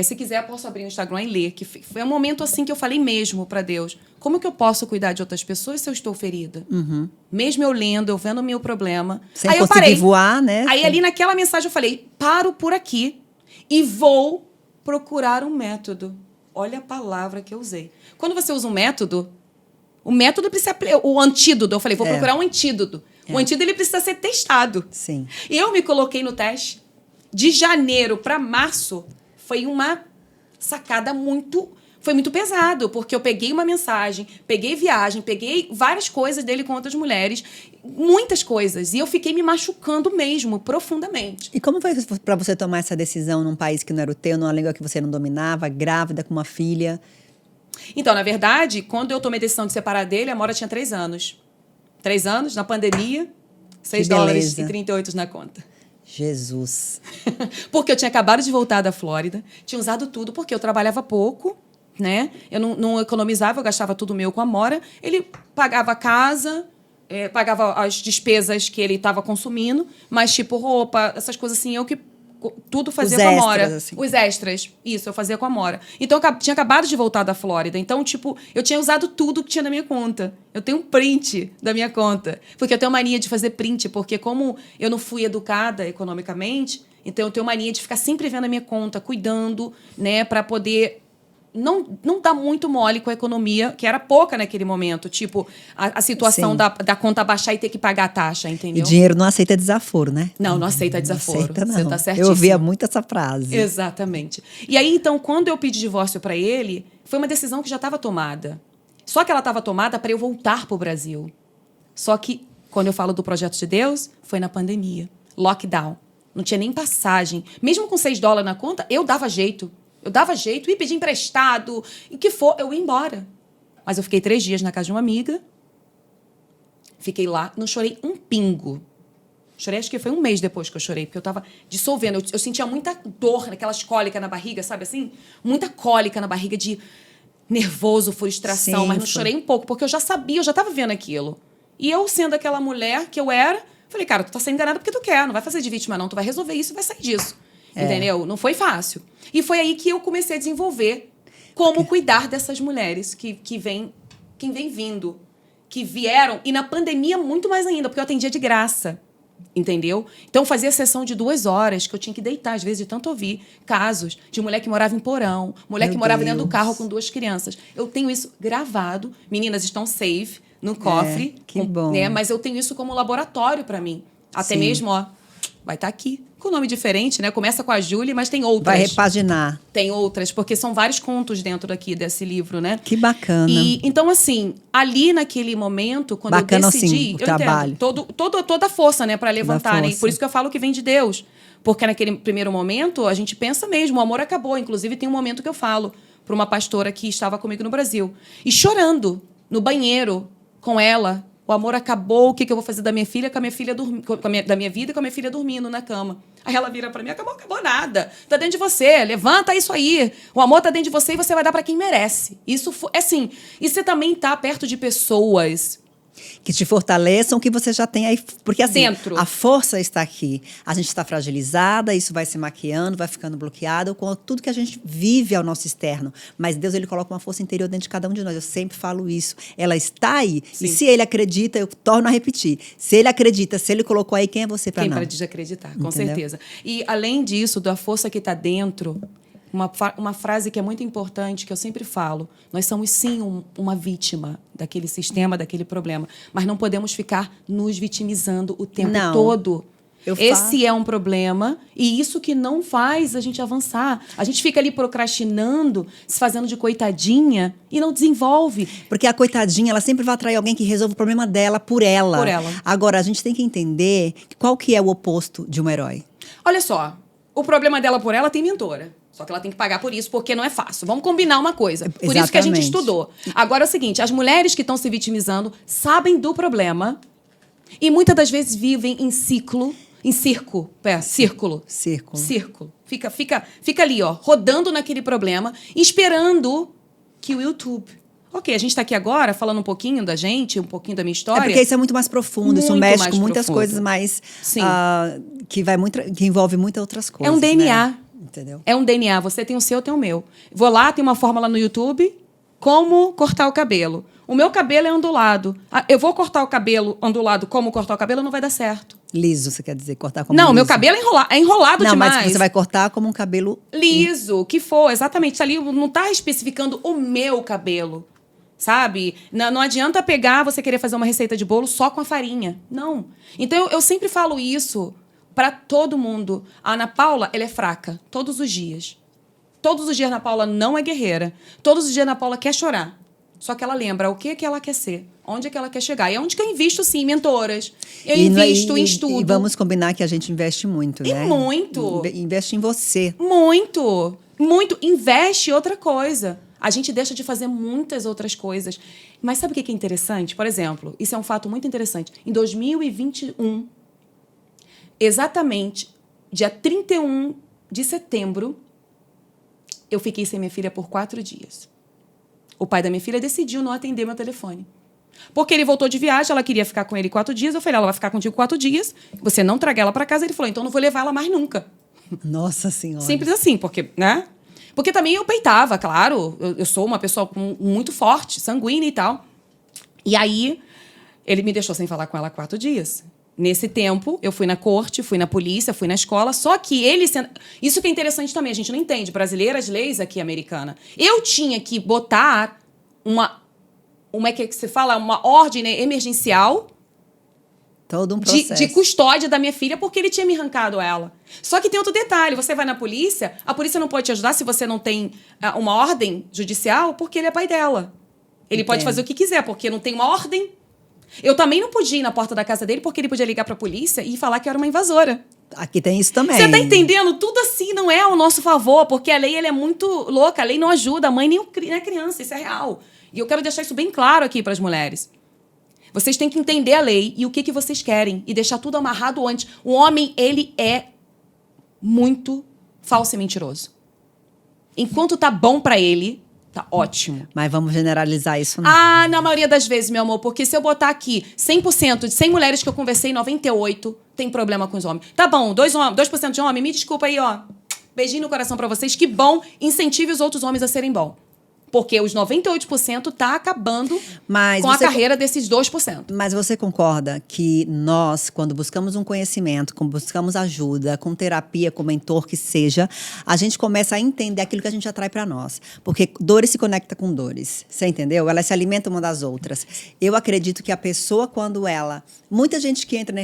se quiser eu posso abrir o Instagram e ler. Que foi um momento assim que eu falei mesmo para Deus. Como que eu posso cuidar de outras pessoas se eu estou ferida? Uhum. Mesmo eu lendo, eu vendo o meu problema. Sem aí eu conseguir parei. voar, né? Aí ali naquela mensagem eu falei, paro por aqui e vou procurar um método. Olha a palavra que eu usei. Quando você usa um método, o método precisa... O antídoto, eu falei, vou procurar um antídoto. O antídoto, ele precisa ser testado. Sim. E eu me coloquei no teste. De janeiro para março, foi uma sacada foi muito pesado, porque eu peguei uma mensagem, peguei viagem, peguei várias coisas dele com outras mulheres, muitas coisas. E eu fiquei me machucando mesmo, profundamente. E como foi para você tomar essa decisão num país que não era o teu, numa língua que você não dominava, grávida, com uma filha? Então, na verdade, quando eu tomei a decisão de separar dele, a Amora tinha 3 anos. 3 anos, na pandemia, $6,38 na conta. Jesus. Porque eu tinha acabado de voltar da Flórida, tinha usado tudo, porque eu trabalhava pouco, né? Eu não economizava, eu gastava tudo meu com a Amora. Ele pagava a casa, pagava as despesas que ele estava consumindo, mas tipo roupa, essas coisas assim, eu que tudo fazia com a Amora. Assim. Os extras. Isso, eu fazia com a Amora. Então, eu tinha acabado de voltar da Flórida. Então, tipo, eu tinha usado tudo que tinha na minha conta. Eu tenho um print da minha conta. Porque eu tenho mania de fazer print. Porque como eu não fui educada economicamente, então eu tenho mania de ficar sempre vendo a minha conta, cuidando, né? Pra poder... Não dar muito mole com a economia, que era pouca naquele momento. Tipo, a situação da conta baixar e ter que pagar a taxa, entendeu? E dinheiro não aceita desaforo, né? Não aceita desaforo. Não aceita, não. Você tá certíssimo. Eu ouvia muito essa frase. Exatamente. E aí, então, quando eu pedi divórcio para ele, foi uma decisão que já estava tomada. Só que ela estava tomada para eu voltar para o Brasil. Só que, quando eu falo do projeto de Deus, foi na pandemia. Lockdown. Não tinha nem passagem. Mesmo com $6 na conta, eu dava jeito. Eu dava jeito, ia pedir emprestado, e o que for, eu ia embora. Mas eu fiquei 3 dias na casa de uma amiga, fiquei lá, não chorei um pingo. Chorei, acho que foi 1 mês depois que eu chorei, porque eu estava dissolvendo. Eu sentia muita dor, aquelas cólicas na barriga, sabe assim? Muita cólica na barriga de nervoso, frustração, Sim, mas não chorei um pouco, porque eu já sabia, eu já estava vendo aquilo. E eu, sendo aquela mulher que eu era, falei, cara, tu tá sendo enganada porque tu quer, não vai fazer de vítima não, tu vai resolver isso e vai sair disso. Entendeu? Não foi fácil. E foi aí que eu comecei a desenvolver como cuidar dessas mulheres que vem vindo, que vieram, e na pandemia muito mais ainda, porque eu atendia de graça, entendeu? Então eu fazia sessão de 2 horas, que eu tinha que deitar, às vezes, de tanto ouvir casos de mulher que morava em porão, mulher que morava dentro do carro com 2 crianças. Eu tenho isso gravado, meninas estão safe no cofre, que bom. Né? Mas eu tenho isso como laboratório para mim. Até mesmo, ó, vai estar aqui com nome diferente, né? Começa com a Júlia, mas tem outras. Vai repaginar. Tem outras, porque são vários contos dentro aqui desse livro, né? Que bacana. E, então, assim, ali naquele momento, quando bacana, eu decidi... Assim, o trabalho. Toda a força, né? Para levantar, né? Por isso que eu falo que vem de Deus. Porque naquele primeiro momento, a gente pensa mesmo, o amor acabou. Inclusive, tem um momento que eu falo para uma pastora que estava comigo no Brasil. E chorando no banheiro com ela. O amor acabou, o que eu vou fazer da minha filha, da minha vida com a minha filha dormindo na cama. Aí ela vira para mim, acabou nada. Tá dentro de você, levanta isso aí. O amor tá dentro de você e você vai dar para quem merece. Isso, assim, e você também tá perto de pessoas que te fortaleçam, que você já tem aí. Porque assim, dentro. A força está aqui. A gente está fragilizada, isso vai se maquiando, vai ficando bloqueado com tudo que a gente vive ao nosso externo. Mas Deus, ele coloca uma força interior dentro de cada um de nós. Eu sempre falo isso. Ela está aí. Sim. E se ele acredita, eu torno a repetir. Se ele acredita, se ele colocou aí, quem é você para não? Quem para de acreditar, com certeza. E além disso, da força que está dentro... Uma frase que é muito importante, que eu sempre falo. Nós somos, sim, uma vítima daquele sistema, daquele problema. Mas não podemos ficar nos vitimizando o tempo todo. Esse é um problema. E isso que não faz a gente avançar. A gente fica ali procrastinando, se fazendo de coitadinha e não desenvolve. Porque a coitadinha, ela sempre vai atrair alguém que resolve o problema dela por ela. Por ela. Agora, a gente tem que entender qual que é o oposto de um herói. Olha só. O problema dela por ela tem mentora. Só que ela tem que pagar por isso, porque não é fácil. Vamos combinar uma coisa. Por Exatamente. Isso que a gente estudou. Agora é o seguinte, as mulheres que estão se vitimizando sabem do problema e muitas das vezes vivem em círculo. Fica ali, ó, rodando naquele problema, esperando que o YouTube... Ok, a gente está aqui agora falando um pouquinho da gente, um pouquinho da minha história. É porque isso é muito mais profundo, isso mexe com muitas coisas mais... Sim. Que envolve muitas outras coisas. É um DNA. Né? Entendeu? É um DNA. Você tem o seu, eu tenho o meu. Vou lá, tem uma fórmula no YouTube, como cortar o cabelo. O meu cabelo é ondulado. Eu vou cortar o cabelo ondulado, como cortar o cabelo, não vai dar certo. Liso, você quer dizer, cortar como não, liso. Meu cabelo é enrolado demais. Não, mas você vai cortar como um cabelo... Liso, o que for, exatamente. Ali não está especificando o meu cabelo, sabe? Não adianta pegar, você querer fazer uma receita de bolo só com a farinha. Não. Então, eu sempre falo isso para todo mundo. A Ana Paula, ela é fraca, todos os dias. Todos os dias a Ana Paula não é guerreira. Todos os dias a Ana Paula quer chorar. Só que ela lembra o que ela quer ser, onde é que ela quer chegar. E é onde que eu invisto, sim, em mentoras. Eu invisto em estudo. E vamos combinar que a gente investe muito, né? E muito. Investe em você. Muito. Muito. Investe em outra coisa. A gente deixa de fazer muitas outras coisas. Mas sabe o que é interessante? Por exemplo, isso é um fato muito interessante. Em 2021... exatamente, dia 31 de setembro, eu fiquei sem minha filha por 4 dias. O pai da minha filha decidiu não atender meu telefone. Porque ele voltou de viagem, ela queria ficar com ele 4 dias. Eu falei, ela vai ficar contigo 4 dias, você não traga ela para casa. Ele falou, então não vou levar ela mais nunca. Nossa Senhora. Simples assim, porque, né? Porque também eu peitava, claro. Eu sou uma pessoa muito forte, sanguínea e tal. E aí, ele me deixou sem falar com ela 4 dias. Nesse tempo, eu fui na corte, fui na polícia, fui na escola, só que ele... Isso que é interessante também, a gente não entende. Brasileira, as leis aqui, americana. Eu tinha que botar como é que se fala? Uma ordem, né, emergencial... Todo um processo. De custódia da minha filha, porque ele tinha me arrancado ela. Só que tem outro detalhe, você vai na polícia, a polícia não pode te ajudar se você não tem uma ordem judicial, porque ele é pai dela. Ele pode fazer o que quiser, porque não tem uma ordem. Eu também não podia ir na porta da casa dele, porque ele podia ligar para a polícia e falar que eu era uma invasora. Aqui tem isso também. Você tá entendendo? Tudo assim não é ao nosso favor, porque a lei ela é muito louca, a lei não ajuda a mãe nem a criança, isso é real. E eu quero deixar isso bem claro aqui para as mulheres. Vocês têm que entender a lei e o que vocês querem e deixar tudo amarrado antes. O homem, ele é muito falso e mentiroso. Enquanto tá bom para ele, tá ótimo. Mas vamos generalizar isso, não? Ah, na maioria das vezes, meu amor, porque se eu botar aqui 100% de 100 mulheres que eu conversei, 98 tem problema com os homens. Tá bom, 2% de homem, me desculpa aí, ó. Beijinho no coração para vocês, que bom, incentive os outros homens a serem bons. Porque os 98% tá acabando Mas com a carreira desses 2%. Mas você concorda que nós, quando buscamos um conhecimento, quando buscamos ajuda, com terapia, com mentor que seja, a gente começa a entender aquilo que a gente atrai para nós. Porque dores se conectam com dores. Você entendeu? Elas se alimentam uma das outras. Eu acredito que a pessoa, quando ela... Muita gente que entra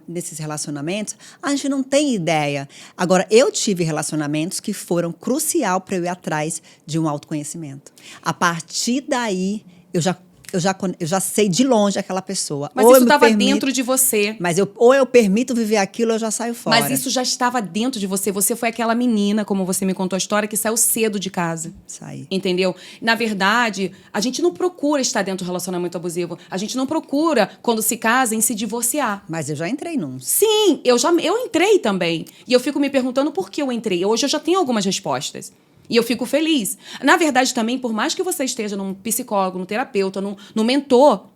nesses relacionamentos, a gente não tem ideia. Agora, eu tive relacionamentos que foram crucial para eu ir atrás de um autoconhecimento. A partir daí, eu já sei de longe aquela pessoa. Mas isso estava dentro de você. Mas ou eu permito viver aquilo, ou eu já saio fora. Mas isso já estava dentro de você. Você foi aquela menina, como você me contou a história, que saiu cedo de casa. Saí. Entendeu? Na verdade, a gente não procura estar dentro do relacionamento abusivo. A gente não procura, quando se casa, em se divorciar. Mas eu já entrei num. Sim, eu entrei também. E eu fico me perguntando por que eu entrei. Hoje eu já tenho algumas respostas. E eu fico feliz. Na verdade, também, por mais que você esteja num psicólogo, num terapeuta, num mentor,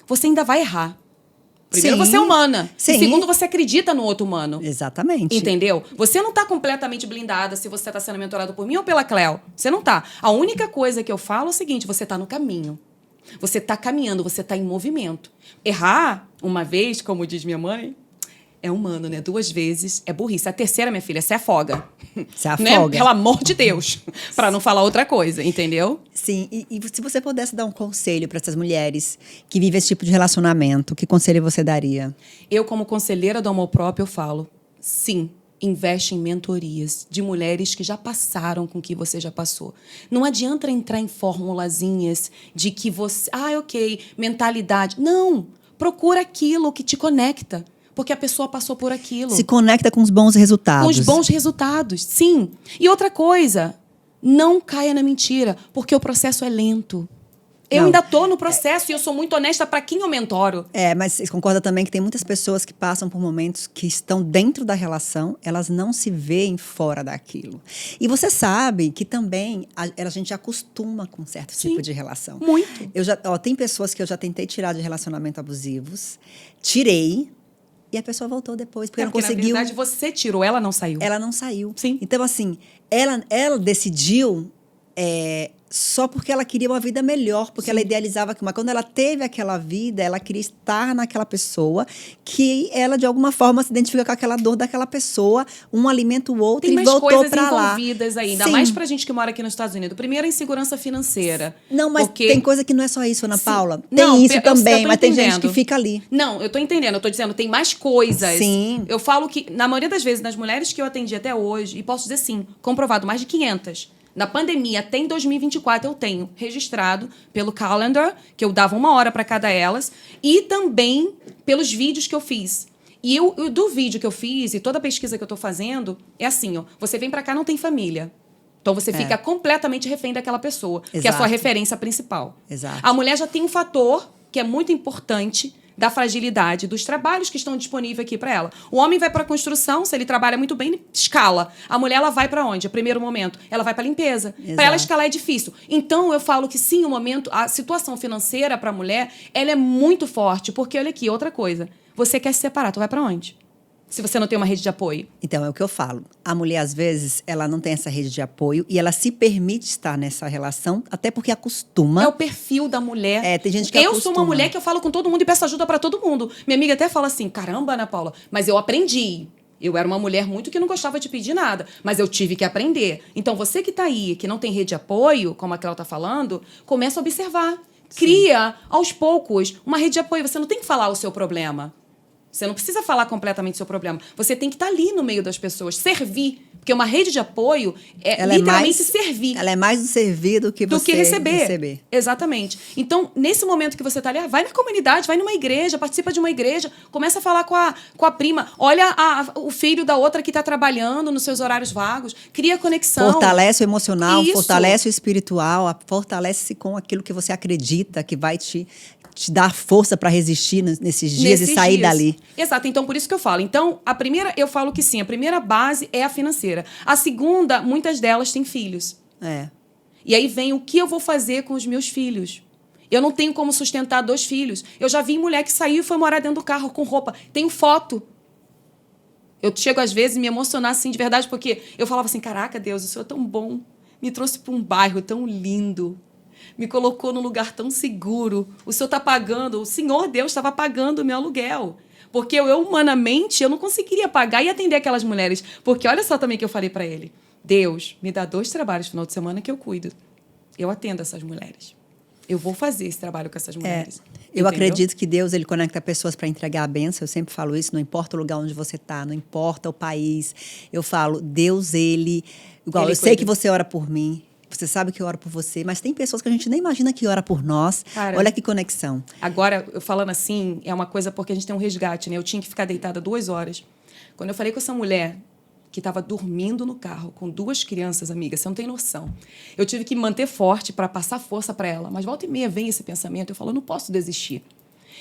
você ainda vai errar. Primeiro, Sim. você é humana. Sim. E segundo, você acredita no outro humano. Exatamente. Entendeu? Você não está completamente blindada se você está sendo mentorado por mim ou pela Cleo. Você não está. A única coisa que eu falo é o seguinte, você está no caminho. Você está caminhando, você está em movimento. Errar uma vez, como diz minha mãe, é humano, né? 2 vezes é burrice. A terceira, minha filha, você afoga. Você afoga. Né? Pelo amor de Deus. Para não falar outra coisa, entendeu? Sim. E se você pudesse dar um conselho para essas mulheres que vivem esse tipo de relacionamento, que conselho você daria? Eu, como conselheira do amor próprio, eu falo, sim, investe em mentorias de mulheres que já passaram com o que você já passou. Não adianta entrar em formulazinhas de que você... ok, mentalidade. Não, procura aquilo que te conecta. Porque a pessoa passou por aquilo. Se conecta com os bons resultados. Com os bons resultados, sim. E outra coisa, não caia na mentira, porque o processo é lento. Eu ainda estou no processo e eu sou muito honesta para quem eu mentoro. Mas você concorda também que tem muitas pessoas que passam por momentos que estão dentro da relação, elas não se veem fora daquilo. E você sabe que também a gente acostuma com certo tipo de relação. Muito. Tem pessoas que eu já tentei tirar de relacionamento abusivos, tirei, e a pessoa voltou depois, porque não conseguiu. Na verdade, você tirou, ela não saiu. Ela não saiu. Sim. Então, assim, ela decidiu só porque ela queria uma vida melhor, porque ela idealizava aquilo. Mas quando ela teve aquela vida, ela queria estar naquela pessoa, que ela, de alguma forma, se identifica com aquela dor daquela pessoa, um alimenta o outro e voltou para lá. Tem mais coisas envolvidas aí, ainda mais pra gente que mora aqui nos Estados Unidos. Primeiro, a insegurança financeira. Não, mas tem coisa que não é só isso, Ana Paula. Não, tem isso também, mas entendendo. Tem gente que fica ali. Não, eu tô entendendo. Eu tô dizendo, tem mais coisas. Sim. Eu falo que, na maioria das vezes, nas mulheres que eu atendi até hoje, e posso dizer sim, comprovado, mais de 500. Na pandemia, até em 2024, eu tenho registrado pelo calendar, que eu dava 1 hora para cada elas, e também pelos vídeos que eu fiz. E do vídeo que eu fiz, e toda a pesquisa que eu estou fazendo, é assim, ó, você vem para cá, não tem família. Então, você fica completamente refém daquela pessoa, que é a sua referência principal. Exato. A mulher já tem um fator que é muito importante, da fragilidade dos trabalhos que estão disponíveis aqui para ela. O homem vai para a construção, se ele trabalha muito bem, ele escala. A mulher, ela vai para onde? No primeiro momento, ela vai para a limpeza. Para ela escalar é difícil. Então, eu falo que sim, a situação financeira para a mulher, ela é muito forte. Porque, olha aqui, outra coisa. Você quer se separar, tu vai para onde? Se você não tem uma rede de apoio. Então, é o que eu falo. A mulher, às vezes, ela não tem essa rede de apoio e ela se permite estar nessa relação, até porque acostuma. É o perfil da mulher. Tem gente que Eu acostuma. sou uma mulher que eu falo com todo mundo e peço ajuda para todo mundo. Minha amiga até fala assim, caramba, Ana Paula, mas eu aprendi. Eu era uma mulher muito que não gostava de pedir nada, mas eu tive que aprender. Então, você que tá aí, que não tem rede de apoio, como a Cléo tá falando, começa a observar. Cria, aos poucos, uma rede de apoio. Você não tem que falar o seu problema. Você não precisa falar completamente o seu problema. Você tem que estar ali no meio das pessoas, servir. Porque uma rede de apoio ela literalmente servir. Ela é mais do servir do que receber. Exatamente. Então, nesse momento que você está ali, vai na comunidade, vai numa igreja, participa de uma igreja, começa a falar com a prima, olha o filho da outra que está trabalhando nos seus horários vagos, cria conexão. Fortalece o emocional, Isso. Fortalece o espiritual, fortalece com aquilo que você acredita que vai te dar força para resistir nesses dias e sair dali. Exato, então por isso que eu falo. Então, eu falo que sim, a primeira base é a financeira. A segunda, muitas delas têm filhos. E aí vem o que eu vou fazer com os meus filhos. Eu não tenho como sustentar 2 filhos. Eu já vi mulher que saiu e foi morar dentro do carro com roupa. Tenho foto. Eu chego às vezes a me emocionar assim de verdade, porque eu falava assim, caraca, Deus, o Senhor é tão bom. Me trouxe para um bairro tão lindo. me colocou num lugar tão seguro. O Senhor está pagando, o Senhor Deus estava pagando o meu aluguel. Porque humanamente, eu não conseguiria pagar e atender aquelas mulheres. Porque olha só também que eu falei para ele. Deus, me dá 2 trabalhos no final de semana que eu cuido. Eu atendo essas mulheres. Eu vou fazer esse trabalho com essas mulheres. Eu acredito que Deus, ele conecta pessoas para entregar a bênção. Eu sempre falo isso, não importa o lugar onde você está, não importa o país. Eu falo, Deus, igual, eu sei que você ora por mim, você sabe que eu oro por você, mas tem pessoas que a gente nem imagina que ora por nós. Cara, olha que conexão. Agora, eu falando assim, é uma coisa porque a gente tem um resgate, né? Eu tinha que ficar deitada 2 horas. Quando eu falei com essa mulher que estava dormindo no carro com 2 crianças, amiga, você não tem noção. Eu tive que me manter forte para passar força para ela. Mas volta e meia vem esse pensamento, eu falo, eu não posso desistir.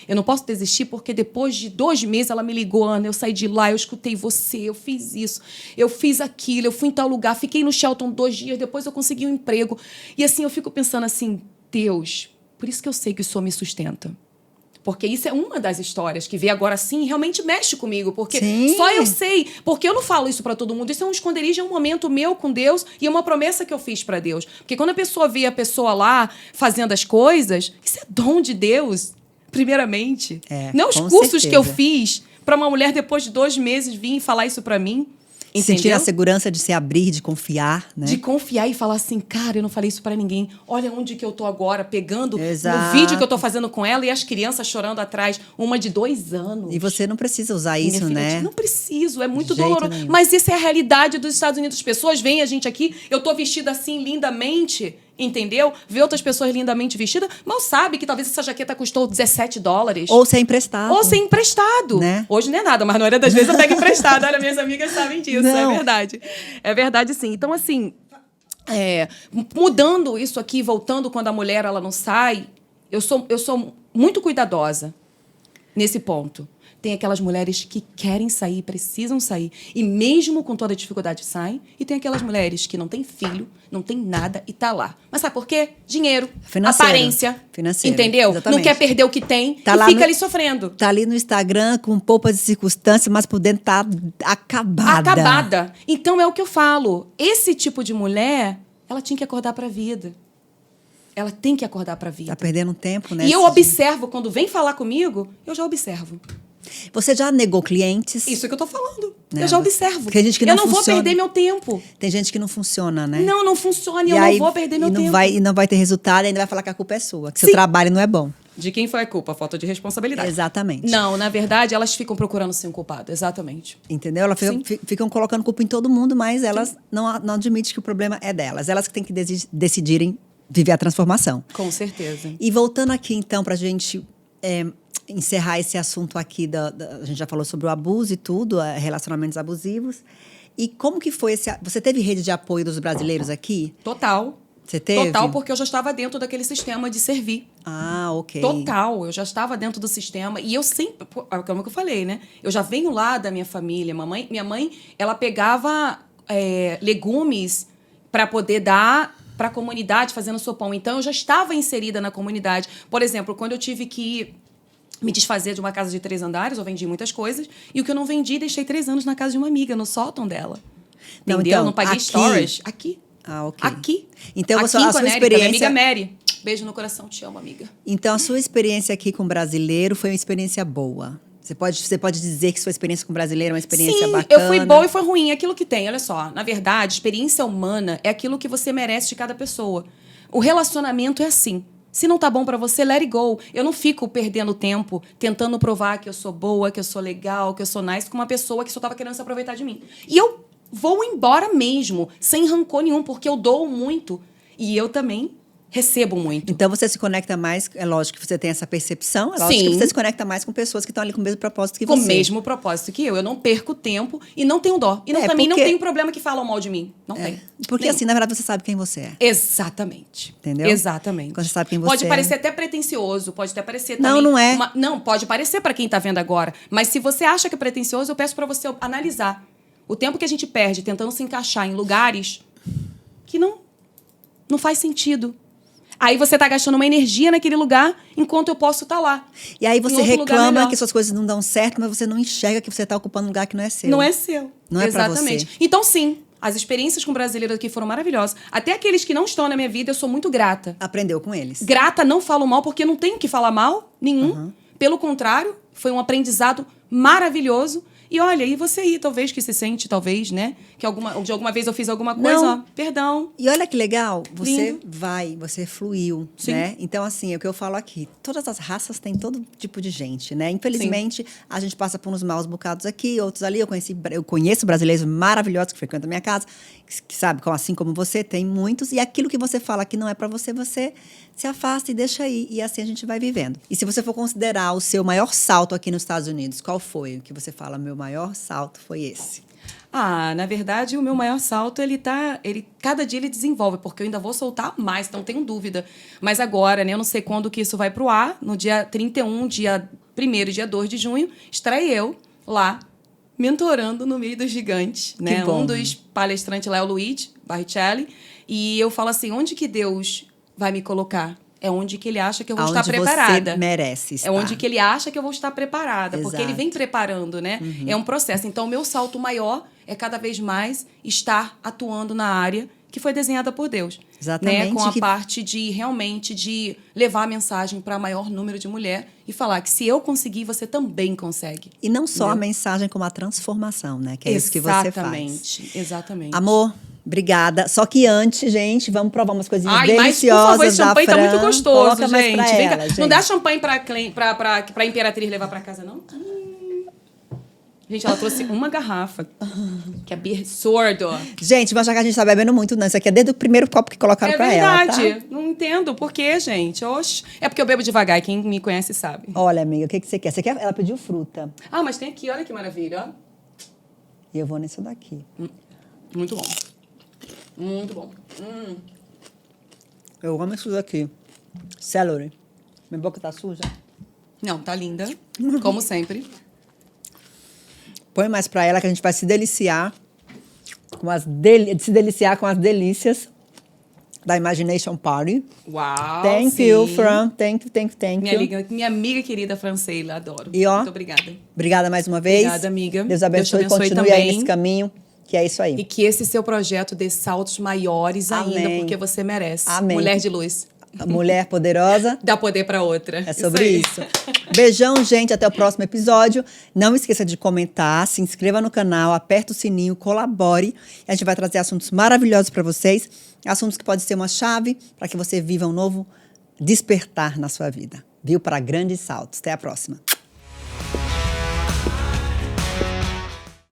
Eu não posso desistir porque depois de 2 meses ela me ligou, Ana, eu saí de lá, eu escutei você, eu fiz isso, eu fiz aquilo, eu fui em tal lugar, fiquei no Shelton 2 dias, depois eu consegui um emprego. E assim, eu fico pensando assim, Deus, por isso que eu sei que o Senhor me sustenta. Porque isso é uma das histórias que veio agora sim realmente mexe comigo. Porque só eu sei. Porque eu não falo isso para todo mundo. Isso é um esconderijo, é um momento meu com Deus e é uma promessa que eu fiz para Deus. Porque quando a pessoa vê a pessoa lá fazendo as coisas, isso é dom de Deus, primeiramente. Não os cursos que eu fiz para uma mulher depois de 2 meses vir e falar isso para mim. Entendeu? Sentir a segurança de se abrir, de confiar, né? De confiar e falar assim, cara, eu não falei isso pra ninguém. Olha onde que eu tô agora, pegando Exato. no vídeo que eu tô fazendo com ela e as crianças chorando atrás, uma de 2 anos. E você não precisa usar isso, né? Não preciso, é muito doloroso. Mas isso é a realidade dos Estados Unidos. As pessoas veem a gente aqui, eu tô vestida assim lindamente, entendeu? Vê outras pessoas lindamente vestidas, mal sabe que talvez essa jaqueta custou $17. Ou ser emprestado. Ou ser emprestado. Né? Hoje não é nada, mas na maioria das vezes eu pego emprestado. Olha, minhas amigas sabem disso, não. É verdade. É verdade, sim. Então, assim, mudando isso aqui, voltando quando a mulher ela não sai, eu sou muito cuidadosa nesse ponto. Tem aquelas mulheres que querem sair, precisam sair. E mesmo com toda a dificuldade, saem. E tem aquelas mulheres que não têm filho, não tem nada e tá lá. Mas sabe por quê? Dinheiro, aparência. Financeiro. Entendeu? Exatamente. Não quer perder o que tem tá e fica ali sofrendo. Tá ali no Instagram com poucas circunstâncias, mas por dentro tá acabada. Acabada. Então é o que eu falo. Esse tipo de mulher, ela tinha que acordar pra vida. Ela tem que acordar pra vida. Tá perdendo tempo, né? E eu observo, quando vem falar comigo, eu já observo. Você já negou clientes? Isso que eu tô falando. Eu já observo. Tem gente que não funciona. Vou perder meu tempo. Tem gente que não funciona, né? Não funciona e eu não vou perder meu tempo. E não vai ter resultado e ainda vai falar que a culpa é sua, que seu trabalho não é bom. De quem foi a culpa? Falta de responsabilidade. Exatamente. Não, na verdade, elas ficam procurando ser um culpado. Exatamente. Entendeu? Elas ficam colocando culpa em todo mundo, mas elas não admitem que o problema é delas. Elas que têm que decidirem viver a transformação. Com certeza. E voltando aqui, então, pra gente encerrar esse assunto aqui, a gente já falou sobre o abuso e tudo, relacionamentos abusivos. E como que foi você teve rede de apoio dos brasileiros aqui? Total. Você teve? Total, porque eu já estava dentro daquele sistema de servir. Ah, ok. Total, eu já estava dentro do sistema. E eu sempre, como eu falei, né? Eu já venho lá da minha família. Minha mãe, ela pegava legumes para poder dar para a comunidade fazendo sopão. Então, eu já estava inserida na comunidade. Por exemplo, quando eu tive que me desfazer de uma casa de 3 andares, eu vendi muitas coisas. E o que eu não vendi, deixei 3 anos na casa de uma amiga, no sótão dela. Entendeu? Então, não paguei storage. Aqui. Ah, ok. Aqui. Então, aqui a sua experiência... Minha amiga Mary. Beijo no coração, te amo, amiga. Então, a sua experiência aqui com o brasileiro foi uma experiência boa. Você pode dizer que sua experiência com o brasileiro é uma experiência bacana? Sim, eu fui boa e foi ruim. É aquilo que tem, olha só. Na verdade, experiência humana é aquilo que você merece de cada pessoa. O relacionamento é assim. Se não tá bom pra você, let it go. Eu não fico perdendo tempo tentando provar que eu sou boa, que eu sou legal, que eu sou nice com uma pessoa que só tava querendo se aproveitar de mim. E eu vou embora mesmo, sem rancor nenhum, porque eu dou muito. E eu também recebo muito. Então, você se conecta mais... É lógico que você tem essa percepção. É lógico que você se conecta mais com pessoas que estão ali com o mesmo propósito que você. Com o mesmo propósito que eu. Eu não perco tempo e não tenho dó. E também não tenho problema que falam mal de mim. Não tem. Porque, assim, na verdade, você sabe quem você é. Exatamente. Entendeu? Exatamente. Quando você sabe quem você pode parecer até pretencioso, pode até parecer também... Não é. Não, pode parecer para quem tá vendo agora. Mas se você acha que é pretencioso, eu peço para você analisar. O tempo que a gente perde tentando se encaixar em lugares que não faz sentido. Aí você tá gastando uma energia naquele lugar, enquanto eu posso estar lá. E aí você reclama que suas coisas não dão certo, mas você não enxerga que você tá ocupando um lugar que não é seu. Não é seu. Não é pra você. Exatamente. Então, sim, As experiências com brasileiros aqui foram maravilhosas. Até aqueles que não estão na minha vida, eu sou muito grata. Aprendeu com eles. Grata, não falo mal, porque não tenho que falar mal nenhum. Pelo contrário, foi um aprendizado maravilhoso. E olha, e você aí, talvez, que se sente, talvez, né? Que de alguma vez eu fiz alguma coisa, Não. ó, perdão. E olha que legal, você Lindo. você fluiu, Sim. né? Então, assim, é o que eu falo aqui. Todas as raças têm todo tipo de gente, né? Infelizmente, a gente passa por uns maus bocados aqui, outros ali. Eu conheço brasileiros maravilhosos que frequentam a minha casa, que sabe, assim como você, tem muitos. E aquilo que você fala que não é pra você, você se afasta e deixa aí. E assim a gente vai vivendo. E se você for considerar o seu maior salto aqui nos Estados Unidos, qual foi? O que você fala, meu maior salto foi esse? Ah, na verdade, o meu maior salto, cada dia ele desenvolve, porque eu ainda vou soltar mais, não tenho dúvida. Mas agora, né, eu não sei quando que isso vai pro ar, no dia 31, dia 1º e dia 2 de junho, estarei eu lá, mentorando no meio dos gigantes, né? bom. Um dos palestrantes lá é o Luigi Barrichelli, e eu falo assim, onde que Deus vai me colocar? É onde que ele acha que eu vou estar preparada. Você merece estar. É onde que ele acha que eu vou estar preparada. Porque ele Exato. vem preparando, né? É um processo. Então, o meu salto maior é cada vez mais estar atuando na área que foi desenhada por Deus. Exatamente. Né? Com a parte de, realmente, de levar a mensagem para maior número de mulher e falar que se eu conseguir, você também consegue. E não só Entendeu? a mensagem, como a transformação, né? Que é isso que você faz. Exatamente, exatamente. Amor, obrigada. Só que antes, gente, vamos provar umas coisinhas Ai, mas, por deliciosas favor, esse champanhe da tá muito Fran. gostoso, Coloca mais gente. pra Vem ela, cá. gente. Não dá champanhe pra Imperatriz levar pra casa, não? Gente, ela trouxe uma garrafa. Que absurdo. Gente, mas já que a gente tá bebendo muito, não. Isso aqui é desde o primeiro copo que colocaram É pra ela, verdade. tá? Não entendo por quê, gente. Oxe. É porque eu bebo devagar. E quem me conhece sabe. Olha, amiga, o que você quer? Você quer? Ela pediu fruta. Ah, mas tem aqui. Olha que maravilha. Ó. E eu vou nesse daqui. Muito bom. Muito bom. Eu amo isso daqui. Celery. Minha boca tá suja? Não, tá linda. Como sempre. Põe mais pra ela que a gente vai se deliciar se deliciar com as delícias da Imagination Party. Uau, Thank you, Fran. Thank you. Minha amiga querida Franceila, adoro. E ó, muito obrigada. Obrigada mais uma vez. Obrigada, amiga. Deus abençoe, Deus te abençoe continue aí também. nesse caminho, que é isso aí. E que esse seu projeto dê saltos maiores ainda, Amém. porque você merece. Amém. Mulher de luz. A mulher poderosa. Dá poder pra outra. É sobre isso. Beijão, gente. Até o próximo episódio. Não esqueça de comentar, se inscreva no canal, aperta o sininho, colabore. A gente vai trazer assuntos maravilhosos para vocês. Assuntos que podem ser uma chave para que você viva um novo despertar na sua vida. Viu? Para grandes saltos. Até a próxima.